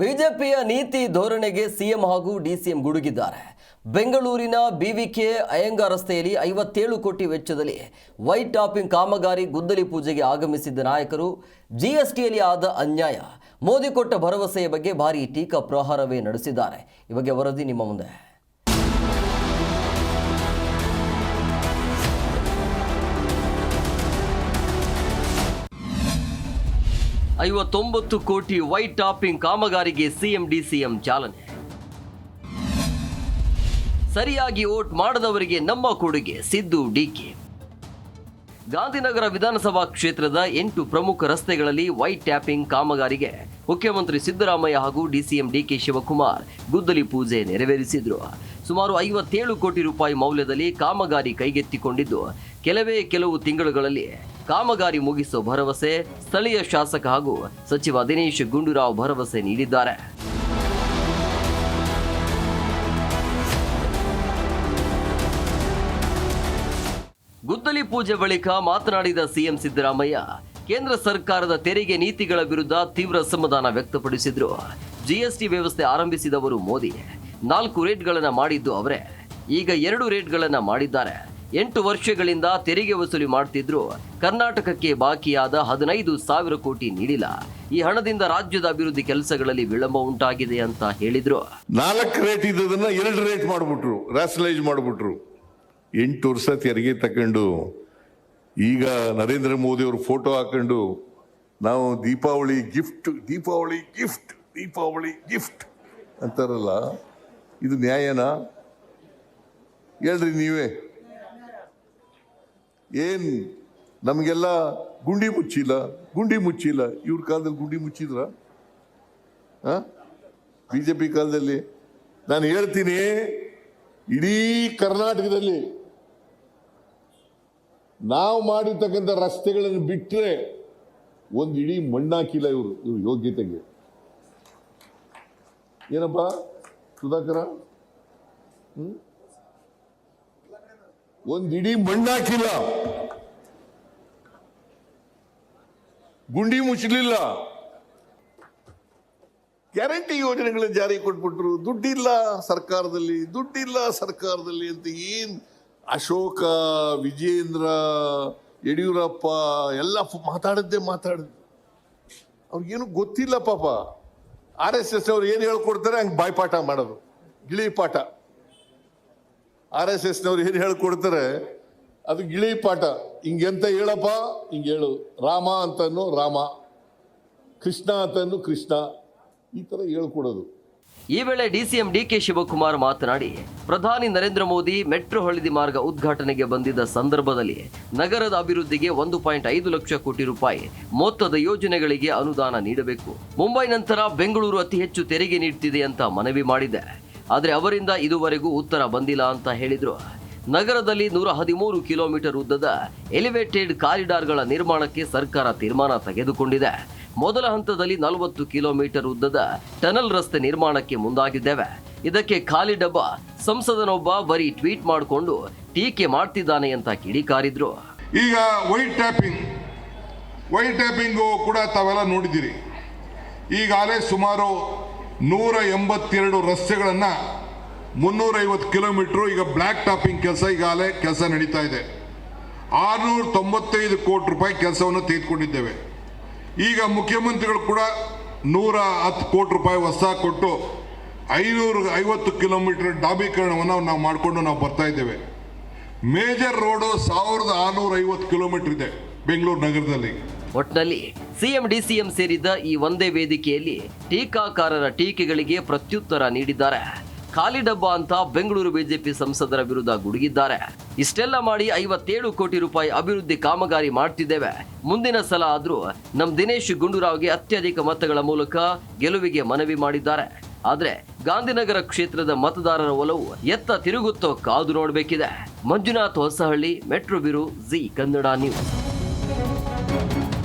ಬಿಜೆಪಿಯ ನೀತಿ ಧೋರಣೆಗೆ ಸಿಎಂ ಹಾಗೂ ಡಿಸಿಎಂ ಗುಡುಗಿದ್ದಾರೆ. ಬೆಂಗಳೂರಿನ ಬಿವಿಕೆ ಅಯ್ಯಂಗಾರ್ ರಸ್ತೆಯಲ್ಲಿ 57 ಕೋಟಿ ವೆಚ್ಚದಲ್ಲಿ ವೈಟ್ ಟಾಪಿಂಗ್ ಕಾಮಗಾರಿ ಗುದ್ದಲಿ ಪೂಜೆಗೆ ಆಗಮಿಸಿದ್ದ ನಾಯಕರು ಜಿಎಸ್ಟಿಯಲ್ಲಿ ಆದ ಅನ್ಯಾಯ, ಮೋದಿ ಕೊಟ್ಟ ಭರವಸೆಯ ಬಗ್ಗೆ ಭಾರೀ ಟೀಕಾ ಪ್ರಹಾರವೇ ನಡೆಸಿದ್ದಾರೆ. ಈ ಬಗ್ಗೆ ವರದಿ ನಿಮ್ಮ ಮುಂದೆ. 59 ಕೋಟಿ ವೈಟ್ ಟಾಪಿಂಗ್ ಕಾಮಗಾರಿಗೆ ಸಿಎಂ ಡಿಸಿಎಂ ಚಾಲನೆ. ಸರಿಯಾಗಿ ವೋಟ್ ಮಾಡದವರಿಗೆ ನಮ್ಮ ಕೊಡುಗೆ ಸಿದ್ದು ಡಿಕೆ. ಗಾಂಧಿನಗರ ವಿಧಾನಸಭಾ ಕ್ಷೇತ್ರದ 8 ಪ್ರಮುಖ ರಸ್ತೆಗಳಲ್ಲಿ ವೈಟ್ ಟ್ಯಾಪಿಂಗ್ ಕಾಮಗಾರಿಗೆ ಮುಖ್ಯಮಂತ್ರಿ ಸಿದ್ದರಾಮಯ್ಯ ಹಾಗೂ ಡಿಸಿಎಂ ಡಿಕೆ ಶಿವಕುಮಾರ್ ಗುದ್ದಲಿ ಪೂಜೆ ನೆರವೇರಿಸಿದ್ರು. ಸುಮಾರು 57 ಕೋಟಿ ರೂಪಾಯಿ ಮೌಲ್ಯದಲ್ಲಿ ಕಾಮಗಾರಿ ಕೈಗೆತ್ತಿಕೊಂಡಿದ್ದು, ಕೆಲವು ತಿಂಗಳುಗಳಲ್ಲಿ ಕಾಮಗಾರಿ ಮುಗಿಸೋ ಭರವಸೆ ಸ್ಥಳೀಯ ಶಾಸಕ ಹಾಗೂ ಸಚಿವ ದಿನೇಶ್ ಗುಂಡೂರಾವ್ ಭರವಸೆ ನೀಡಿದ್ದಾರೆ. ಗುದ್ದಲಿ ಪೂಜೆ ಬಳಿಕ ಮಾತನಾಡಿದ ಸಿಎಂ ಸಿದ್ದರಾಮಯ್ಯ, ಕೇಂದ್ರ ಸರ್ಕಾರದ ತೆರಿಗೆ ನೀತಿಗಳ ವಿರುದ್ಧ ತೀವ್ರ ಅಸಮಾಧಾನ ವ್ಯಕ್ತಪಡಿಸಿದ್ರು. ಜಿಎಸ್ಟಿ ವ್ಯವಸ್ಥೆ ಆರಂಭಿಸಿದವರು ಮೋದಿ, 4 ರೇಟ್ಗಳನ್ನು ಮಾಡಿದ್ದು ಅವರೇ, ಈಗ 2 ರೇಟ್ಗಳನ್ನು ಮಾಡಿದ್ದಾರೆ. 8 ವರ್ಷಗಳಿಂದ ತೆರಿಗೆ ವಸೂಲಿ ಮಾಡ್ತಿದ್ರು. ಕರ್ನಾಟಕಕ್ಕೆ ಬಾಕಿಯಾದ 15,000 ಕೋಟಿ ನೀಡಿಲ್ಲ. ಈ ಹಣದಿಂದ ರಾಜ್ಯದ ಅಭಿವೃದ್ಧಿ ಕೆಲಸಗಳಲ್ಲಿ ವಿಳಂಬ ಉಂಟಾಗಿದೆ ಅಂತ ಹೇಳಿದ್ರು. 4 ರೇಟ್ ಇದ್ದದನ್ನ 2 ರೇಟ್ ಮಾಡ್ಬಿಟ್ರು, ರ್ಯಾಷನಲೈಸ್ ಮಾಡ್ಬಿಟ್ರು. 8 ವರ್ಷ ತೆರಿಗೆ ತಕೊಂಡು ಈಗ ನರೇಂದ್ರ ಮೋದಿ ಅವರು ಫೋಟೋ ಹಾಕೊಂಡು ನಾವು ದೀಪಾವಳಿ ಗಿಫ್ಟ್ ಅಂತಾರಲ್ಲ, ಇದು ನ್ಯಾಯನಾ? ಹೇಳ್ರಿ ನೀವೇ. ಏನ್ ನಮಗೆಲ್ಲ ಗುಂಡಿ ಮುಚ್ಚಿಲ್ಲ. ಇವ್ರ ಕಾಲದಲ್ಲಿ ಗುಂಡಿ ಮುಚ್ಚಿದ್ರ? ಬಿಜೆಪಿ ಕಾಲದಲ್ಲಿ ನಾನು ಹೇಳ್ತೀನಿ, ಇಡೀ ಕರ್ನಾಟಕದಲ್ಲಿ ನಾವು ಮಾಡಿರ್ತಕ್ಕಂಥ ರಸ್ತೆಗಳನ್ನು ಬಿಟ್ಟರೆ ಒಂದು ಇಡೀ ಮಣ್ಣಾಕಿಲ್ಲ ಇವ್ರ ಯೋಗ್ಯತೆಗೆ. ಏನಪ್ಪ ಸುಧಾಕರ, ಒಂದು ಇಡೀ ಮಣ್ಣಾಕಿಲ್ಲ, ಗುಂಡಿ ಮುಚ್ಚಲಿಲ್ಲ. ಗ್ಯಾರಂಟಿ ಯೋಜನೆಗಳನ್ನ ಜಾರಿ ಕೊಟ್ಬಿಟ್ರು. ದುಡ್ಡಿಲ್ಲ ಸರ್ಕಾರದಲ್ಲಿ ಅಂತ ಏನ್ ಅಶೋಕ, ವಿಜೇಂದ್ರ, ಯಡಿಯೂರಪ್ಪ ಎಲ್ಲ ಮಾತಾಡಿದ್ದೆ. ಅವ್ರಿಗೇನು ಗೊತ್ತಿಲ್ಲ ಪಾಪ. RSS ಅವ್ರು ಏನು ಹೇಳ್ಕೊಡ್ತಾರೆ ಹಂಗೆ ಬಾಯ್ಪಾಠ ಮಾಡೋದು, ಗಿಳಿ ಪಾಠ. RSS ನವ್ರು ಏನು ಹೇಳ್ಕೊಡ್ತಾರೆ ಅದು ಗಿಳಿ ಪಾಠ. ಹಿಂಗೆಂತ ಹೇಳಪ್ಪ, ಹಿಂಗೆ ಹೇಳು. ರಾಮ ಅಂತನೂ ರಾಮ, ಕೃಷ್ಣ ಅಂತನೂ ಕೃಷ್ಣ, ಈ ಥರ ಹೇಳ್ಕೊಡೋದು. ಈ ವೇಳೆ ಡಿಸಿಎಂ ಡಿಕೆ ಶಿವಕುಮಾರ್ ಮಾತನಾಡಿ, ಪ್ರಧಾನಿ ನರೇಂದ್ರ ಮೋದಿ ಮೆಟ್ರೋ ಹಳಿದಿ ಮಾರ್ಗ ಉದ್ಘಾಟನೆಗೆ ಬಂದಿದ್ದ ಸಂದರ್ಭದಲ್ಲಿ ನಗರದ ಅಭಿವೃದ್ಧಿಗೆ 1.5 ಲಕ್ಷ ಕೋಟಿ ರೂಪಾಯಿ ಮೊತ್ತದ ಯೋಜನೆಗಳಿಗೆ ಅನುದಾನ ನೀಡಬೇಕು. ಮುಂಬೈ ನಂತರ ಬೆಂಗಳೂರು ಅತಿ ಹೆಚ್ಚು ತೆರಿಗೆ ನೀಡುತ್ತಿದೆ ಅಂತ ಮನವಿ ಮಾಡಿದೆ. ಆದರೆ ಅವರಿಂದ ಇದುವರೆಗೂ ಉತ್ತರ ಬಂದಿಲ್ಲ ಅಂತ ಹೇಳಿದ್ರು. ನಗರದಲ್ಲಿ 113 ಕಿಲೋಮೀಟರ್ ಉದ್ದದ ಎಲಿವೇಟೆಡ್ ಕಾರಿಡಾರ್ಗಳ ನಿರ್ಮಾಣಕ್ಕೆ ಸರ್ಕಾರ ತೀರ್ಮಾನ ತೆಗೆದುಕೊಂಡಿದೆ. ಮೊದಲ ಹಂತದಲ್ಲಿ 40 ಕಿಲೋಮೀಟರ್ ಉದ್ದದ ಟನಲ್ ರಸ್ತೆ ನಿರ್ಮಾಣಕ್ಕೆ ಮುಂದಾಗಿದ್ದೇವೆ. ಇದಕ್ಕೆ ಖಾಲಿ ಡಬ್ಬ ಸಂಸದನೊಬ್ಬ ಬರೀ ಟ್ವೀಟ್ ಮಾಡಿಕೊಂಡು ಟೀಕೆ ಮಾಡ್ತಿದ್ದಾನೆ ಅಂತ ಕಿಡಿಕಾರಿದ್ರು. ಈಗ ವೈಟ್ ಟ್ಯಾಪಿಂಗು ಕೂಡ ತಾವೆಲ್ಲ ನೋಡಿದ್ದೀರಿ. ಈಗಾಗಲೇ ಸುಮಾರು 182 ರಸ್ತೆಗಳನ್ನು 350 ಕಿಲೋಮೀಟರ್ ಈಗ ಬ್ಲ್ಯಾಕ್ ಟಾಪಿಂಗ್ ಕೆಲಸ ನಡೀತಾ ಇದೆ. 695 ಕೋಟಿ ರೂಪಾಯಿ ಕೆಲಸವನ್ನು ತೆಗೆದುಕೊಂಡಿದ್ದೇವೆ. ಈಗ ಮುಖ್ಯಮಂತ್ರಿಗಳು ಕೂಡ 110 ಕೋಟಿ ರೂಪಾಯಿ ಹೊಸ ಕೊಟ್ಟು 550 ಕಿಲೋಮೀಟರ್ ಡಾಂಬರೀಕರಣವನ್ನು ನಾವು ಮಾಡಿಕೊಂಡು ನಾವು ಬರ್ತಾ ಇದ್ದೇವೆ. ಮೇಜರ್ ರೋಡು 1650 ಕಿಲೋಮೀಟರ್ ಇದೆ ಬೆಂಗಳೂರು ನಗರದಲ್ಲಿ. ಒಟ್ಟಿನಲ್ಲಿ ಸಿಎಂ ಡಿಸಿಎಂ ಸೇರಿದ್ದ ಈ ಒಂದೇ ವೇದಿಕೆಯಲ್ಲಿ ಟೀಕಾಕಾರರ ಟೀಕೆಗಳಿಗೆ ಪ್ರತ್ಯುತ್ತರ ನೀಡಿದ್ದಾರೆ. ಖಾಲಿ ಡಬ್ಬ ಅಂತ ಬೆಂಗಳೂರು ಬಿಜೆಪಿ ಸಂಸದರ ವಿರುದ್ಧ ಗುಡುಗಿದ್ದಾರೆ. ಇಷ್ಟೆಲ್ಲ ಮಾಡಿ 57 ಕೋಟಿ ರೂಪಾಯಿ ಅಭಿವೃದ್ಧಿ ಕಾಮಗಾರಿ ಮಾಡ್ತಿದ್ದೇವೆ. ಮುಂದಿನ ಸಲ ಆದ್ರೂ ನಮ್ ದಿನೇಶ್ ಗುಂಡೂರಾವ್ಗೆ ಅತ್ಯಧಿಕ ಮತಗಳ ಮೂಲಕ ಗೆಲುವಿಗೆ ಮನವಿ ಮಾಡಿದ್ದಾರೆ. ಆದ್ರೆ ಗಾಂಧಿನಗರ ಕ್ಷೇತ್ರದ ಮತದಾರರ ಒಲವು ಎತ್ತ ತಿರುಗುತ್ತೋ ಕಾದು ನೋಡಬೇಕಿದೆ. Manjunath Hosahalli, metro bureau, Zee Kannada news.